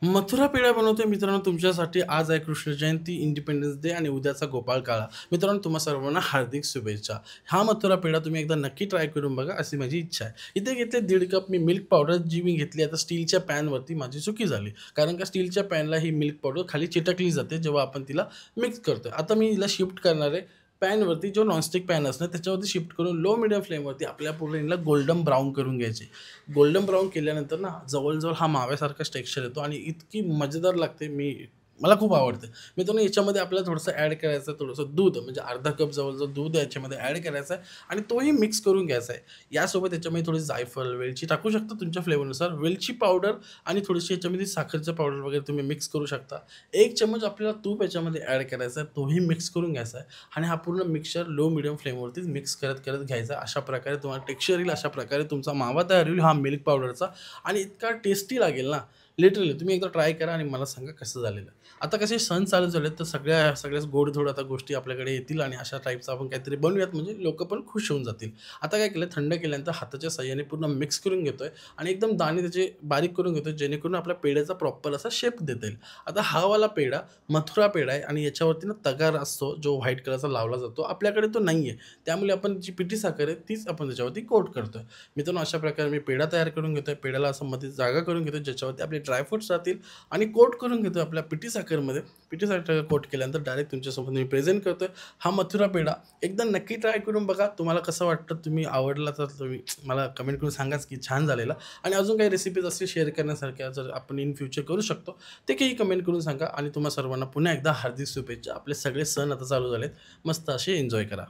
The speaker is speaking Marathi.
मथुरा पेढा बनवतोय मित्रांनो तुमच्यासाठी. आज आहे कृष्ण जयंती, इंडिपेंडन्स डे आणि उद्याचा गोपाळकाळा. मित्रांनो तुम्हा सर्वांना हार्दिक शुभेच्छा. हा मथुरा पेढा तुम्ही एकदा नक्की ट्राय करून बघा, अशी माझी इच्छा आहे. इथे घेतले 1.5 कप मी मिल्क पावडर, जी मी घेतली आता स्टीलच्या पॅनवरती. माझी चुकी झाली, कारण का स्टीलच्या पॅनला ही मिल्क पावडर खाली चिटकली जाते जेव्हा आपण तिला मिक्स करतोय. आता मी हिला शिफ्ट करणार आहे पॅनवरती, जो नॉनस्टिक पॅन असणार त्याच्यावरती शिफ्ट करून लो मीडियम फ्लेमवरती आपल्या पूर्ण हिला गोल्डन ब्राऊन करून घ्यायचे. गोल्डन ब्राऊन केल्यानंतर ना जवळ-जवळ हा माव्यासारखाच टेक्स्चर येतो आणि इतकी मजेदार लागते. मला खूप आवडते. मित्रांनो याच्यामध्ये आपल्याला थोडंसं ॲड करायचं आहे, थोडंसं दूध म्हणजे अर्धा कप जवळ-जवळ दूध याच्यामध्ये ॲड करायचं आहे आणि तोही मिक्स करून घ्यायचा आहे. यासोबत याच्यामध्ये थोडी जायफळ, वेलची टाकू शकता तुमच्या फ्लेवरनुसार. वेलची पावडर आणि थोडीशी याच्यामध्ये साखरेचं पावडर वगैरे तुम्ही मिक्स करू शकता. 1 चमच आपल्याला तूप याच्यामध्ये ॲड करायचा आहे, तोही मिक्स करून घ्यायचा आहे आणि हा पूर्ण मिक्सचर लो मीडियम फ्लेमवरतीच मिक्स करत घ्यायचा. अशा प्रकारे तुम्हाला टेक्स्चर येईल, अशा प्रकारे तुमचा मावा तयार होईल हा मिल्क पावडरचा आणि इतका टेस्टी लागेल ना, लिटरली तुम्ही एकदा ट्राय करा आणि मला सांगा कसं झालेलं. आता कसे सण चालू झालेत, तर सगळ्याच गोड-धोड आता गोष्टी आपल्याकडे येतील आणि अशा टाईपचं आपण काहीतरी बनवूयात म्हणजे लोकं पण खुश होऊन जातील. आता काय केलं, थंड केल्यानंतर हाताच्या साहाय्याने पूर्ण मिक्स करून घेतोय आणि एकदम दाणे त्याचे बारीक करून घेतोय, जेणेकरून आपल्या पेढ्याचा प्रॉपर असा शेप देता येईल. आता हा वाला पेढा मथुरा पेढा आहे आणि याच्यावरती ना तगार असतो, जो व्हाईट कलरचा लावला जातो. आपल्याकडे तो नाही आहे. त्यामुळे आपण जी पिठी साखर आहे तीच आपण त्याच्यावरती कोट करतोय. मित्रांनो अशा प्रकारे मी पेढा तयार करून घेतोय. पेढ्याला असं मध्ये जागा करून घेतोय, ज्याच्यावरती आपले ड्रायफ्रुट्स राहतील आणि कोट करून घेतोय आपल्या पिठी साखरमध्ये. पिठी साखर कोट केल्यानंतर डायरेक्ट तुमच्यासमोर मी प्रेझेंट करतोय हा मथुरा पेढा. एकदा नक्की ट्राय करून बघा. तुम्हाला कसं वाटतं, तुम्ही आवडला तर तुम्ही मला कमेंट करून सांगाच की छान झालेला. आणि अजून काही रेसिपीज असतील शेअर करण्यासारख्या, जर आपण इन फ्युचर करू शकतो, ते काही कमेंट करून सांगा. आणि तुम्हा सर्वांना पुन्हा एकदा हार्दिक शुभेच्छा. आपले सगळे सण आता चालू झालेत. मस्त असे एन्जॉय करा.